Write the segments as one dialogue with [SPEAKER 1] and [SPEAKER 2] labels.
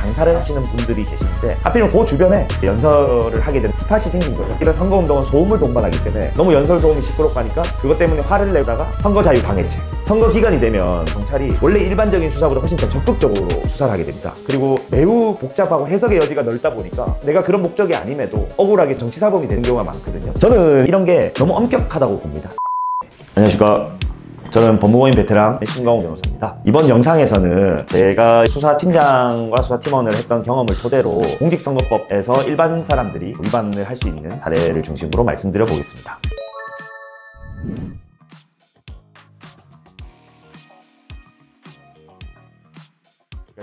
[SPEAKER 1] 장사를 하시는 분들이 계시는데 하필이면 그 주변에 연설을 하게 된 스팟이 생긴 거예요. 이런 선거운동은 소음을 동반하기 때문에 너무 연설 소음이 시끄럽고 하니까 그것 때문에 화를 내다가 선거 자유 방해죄. 선거 기간이 되면 경찰이 원래 일반적인 수사보다 훨씬 더 적극적으로 수사를 하게 됩니다. 그리고 매우 복잡하고 해석의 여지가 넓다 보니까 내가 그런 목적이 아님에도 억울하게 정치사범이 되는 경우가 많거든요. 저는 이런 게 너무 엄격하다고 봅니다. 안녕하십니까. 저는 법무법인 베테랑 신광호 변호사입니다. 이번 영상에서는 제가 수사팀장과 수사팀원을 했던 경험을 토대로 공직선거법에서 일반 사람들이 위반을 할 수 있는 사례를 중심으로 말씀드려 보겠습니다.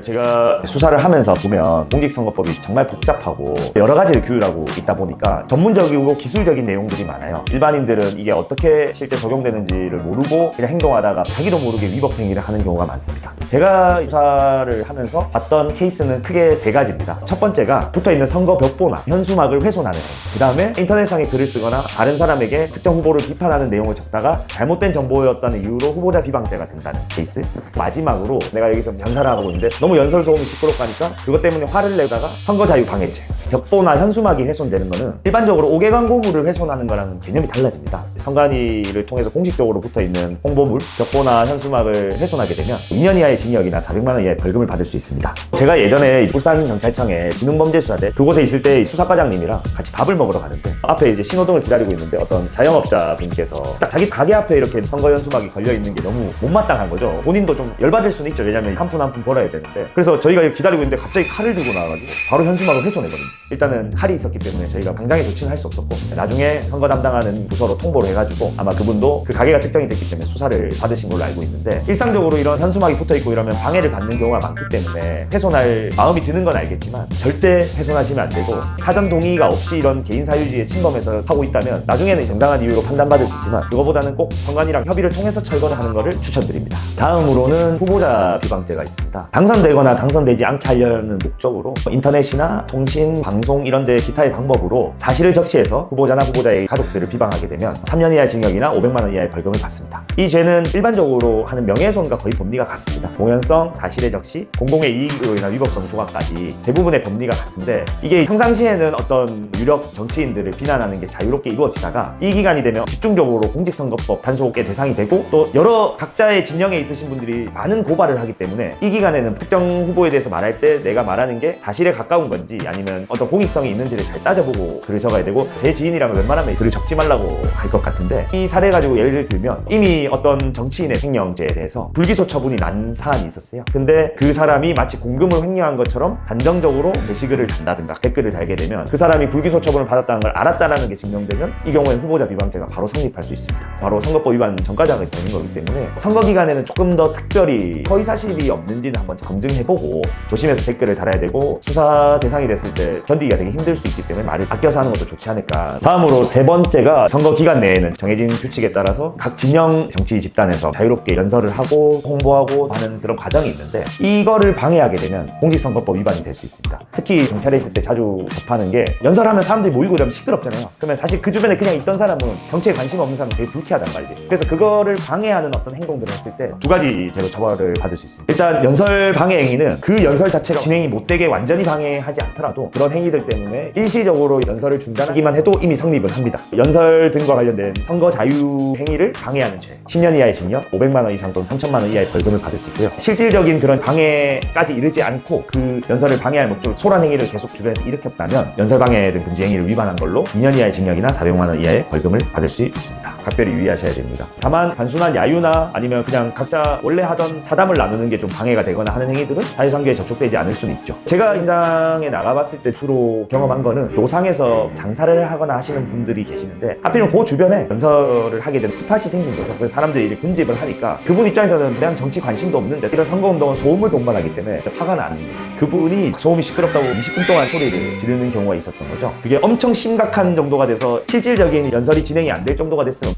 [SPEAKER 1] 제가 수사를 하면서 보면 공직선거법이 정말 복잡하고 여러 가지를 규율하고 있다 보니까 전문적이고 기술적인 내용들이 많아요. 일반인들은 이게 어떻게 실제 적용되는지를 모르고 그냥 행동하다가 자기도 모르게 위법 행위를 하는 경우가 많습니다. 제가 수사를 하면서 봤던 케이스는 크게 세 가지입니다. 첫 번째가 붙어있는 선거 벽보나 현수막을 훼손하는 행위. 그 다음에 인터넷상에 글을 쓰거나 다른 사람에게 특정 후보를 비판하는 내용을 적다가 잘못된 정보였다는 이유로 후보자 비방죄가 된다는 케이스. 마지막으로 내가 여기서 장사를 하고 있는데 너무 연설 소음이 시끄럽고 하니까 그것 때문에 화를 내다가 선거 자유 방해죄. 벽보나 현수막이 훼손되는 거는 일반적으로 5개 광고물을 훼손하는 거랑은 개념이 달라집니다. 선관위를 통해서 공식적으로 붙어있는 홍보물, 벽보나 현수막을 훼손하게 되면 2년 이하의 징역이나 400만 원 이하의 벌금을 받을 수 있습니다. 제가 예전에 울산경찰청에 지능범죄수사대 그곳에 있을 때 수사과장님이랑 같이 밥을 먹으러 가는데 앞에 이제 신호등을 기다리고 있는데 어떤 자영업자분께서 딱 자기 가게 앞에 이렇게 선거 현수막이 걸려있는 게 너무 못마땅한 거죠. 본인도 좀 열받을 수는 있죠. 왜냐면 한 푼 한 푼 벌어야 되는데. 그래서 저희가 기다리고 있는데 갑자기 칼을 들고 나와가지고 바로 현수막을 훼손했거든요. 일단은 칼이 있었기 때문에 저희가 당장의 조치는 할 수 없었고 나중에 선거 담당하는 부서로 통보를 해가지고 아마 그분도 그 가게가 특정이 됐기 때문에 수사를 받으신 걸로 알고 있는데 일상적으로 이런 현수막이 붙어있고 이러면 방해를 받는 경우가 많기 때문에 훼손할 마음이 드는 건 알겠지만 절대 훼손하시면 안 되고 사전 동의가 없이 이런 개인 사유지에 침범해서 하고 있다면 나중에는 정당한 이유로 판단받을 수 있지만 그거보다는 꼭 선관위랑 협의를 통해서 철거를 하는 것을 추천드립니다. 다음으로는 후보자 비방죄가 있습니다. 당선되거나 당선되지 않게 하려는 목적으로 인터넷이나 통신, 방송 이런 데 기타의 방법으로 사실을 적시해서 후보자나 후보자의 가족들을 비방하게 되면 3년 이하의 징역이나 500만 원 이하의 벌금을 받습니다. 이 죄는 일반적으로 하는 명예훼손과 거의 법리가 같습니다. 공연성, 사실의 적시, 공공의 이익으로 인한 위법성 조각까지 대부분의 법리가 같은데 이게 평상시에는 어떤 유력 정치인들을 비난하는 게 자유롭게 이루어지다가 이 기간이 되면 집중적으로 공직선거법 단속의 대상이 되고 또 여러 각자의 진영에 있으신 분들이 많은 고발을 하기 때문에 이 기간에는 특정 후보에 대해서 말할 때 내가 말하는 게 사실에 가까운 건지 아니면 어떤 공익성이 있는지를 잘 따져보고 글을 적어야 되고 제 지인이라면 웬만하면 글을 적지 말라고 할 것 같은데 이 사례 가지고 예를 들면 이미 어떤 정치인의 횡령죄에 대해서 불기소 처분이 난 사안이 있었어요. 근데 그 사람이 마치 공금을 횡령한 것처럼 단정적으로 게시글을 단다든가 댓글을 달게 되면 그 사람이 불기소 처분을 받았다는 걸 알았다는 게 증명되면 이 경우에는 후보자 비방죄가 바로 성립할 수 있습니다. 바로 선거법 위반 전과자가 되는 거기 때문에 선거 기간에는 조금 더 특별히 허위사실이 없는지는 한번 검증해보고 조심해서 댓글을 달아야 되고 수사 대상이 됐을 때 견디기가 되게 힘들 수 있기 때문에 말을 아껴서 하는 것도 좋지 않을까. 다음으로 세 번째가 선거 기간 내에는 정해진 규칙에 따라서 각 진영 정치 집단에서 자유롭게 연설을 하고 홍보하고 하는 그런 과정이 있는데 이거를 방해하게 되면 공직선거법 위반이 될 수 있습니다. 특히 경찰에 있을 때 자주 접하는 게 연설하면 사람들이 모이고 이러면 시끄럽잖아요. 그러면 사실 그 주변에 그냥 있던 사람은 정치에 관심 없는 사람은 되게 불쾌하단 말이에요. 그래서 그거를 방해하는 어떤 행동들을 했을 때 두 가지 죄로 처벌을 받을 수 있습니다. 일단 연설 방해 행위는 그 연설 자체가 진행이 못되게 완전히 방해하지 않더라도 그런 행위들 때문에 일시적으로 연설을 중단하기만 해도 이미 성립은 합니다. 연설 등과 관련된 선거 자유 행위를 방해하는 죄 10년 이하의 징역, 500만 원 이상 또는 3천만 원 이하의 벌금을 받을 수 있고요. 실질적인 그런 방해까지 이르지 않고 그 연설을 방해할 목적으로 소란 행위를 계속 주변에서 일으켰다면 연설 방해 등 금지 행위를 위반한 걸로 2년 이하의 징역이나 400만 원 이하의 벌금을 받을 수 있습니다. 각별히 유의하셔야 됩니다. 다만 단순한 야유나 아니면 그냥 각자 원래 하던 사담을 나누는 게 좀 방해가 되거나 하는 행위들은 사회상규에 저촉되지 않을 수는 있죠. 제가 현장에 나가봤을 때 주로 경험한 거는 노상에서 장사를 하거나 하시는 분들이 계시는데 하필이면 그 주변에 연설을 하게 된 스팟이 생긴 거죠. 그래서 사람들이 이제 군집을 하니까 그분 입장에서는 그냥 정치 관심도 없는데 이런 선거운동은 소음을 동반하기 때문에 화가 나는 거예요. 그분이 소음이 시끄럽다고 20분 동안 소리를 지르는 경우가 있었던 거죠. 그게 엄청 심각한 정도가 돼서 실질적인 연설이 진행이 안 될 정도가 됐으면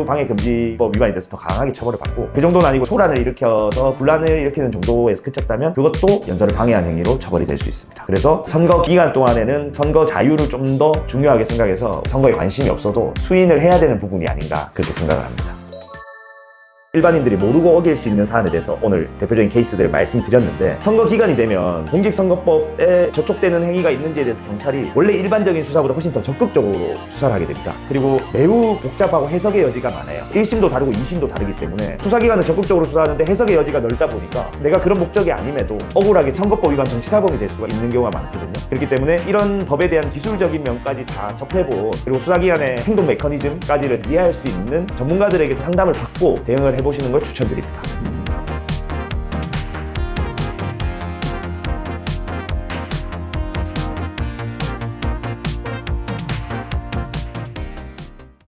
[SPEAKER 1] 선거자유방해금지법 위반이 돼서 더 강하게 처벌을 받고 그 정도는 아니고 소란을 일으켜서 분란을 일으키는 정도에서 그쳤다면 그것도 연설을 방해한 행위로 처벌이 될 수 있습니다. 그래서 선거 기간 동안에는 선거 자유를 좀 더 중요하게 생각해서 선거에 관심이 없어도 수인을 해야 되는 부분이 아닌가 그렇게 생각을 합니다. 일반인들이 모르고 어길 수 있는 사안에 대해서 오늘 대표적인 케이스들을 말씀드렸는데, 선거 기간이 되면 공직선거법에 저촉되는 행위가 있는지에 대해서 경찰이 원래 일반적인 수사보다 훨씬 더 적극적으로 수사를 하게 됩니다. 그리고 매우 복잡하고 해석의 여지가 많아요. 1심도 다르고 2심도 다르기 때문에 수사기관은 적극적으로 수사하는데 해석의 여지가 넓다 보니까 내가 그런 목적이 아님에도 억울하게 선거법 위반 정치사범이 될 수가 있는 경우가 많거든요. 그렇기 때문에 이런 법에 대한 기술적인 면까지 다 접해보고, 그리고 수사기관의 행동 메커니즘까지를 이해할 수 있는 전문가들에게 상담을 받고 대응을 해보시는 걸 추천드립니다.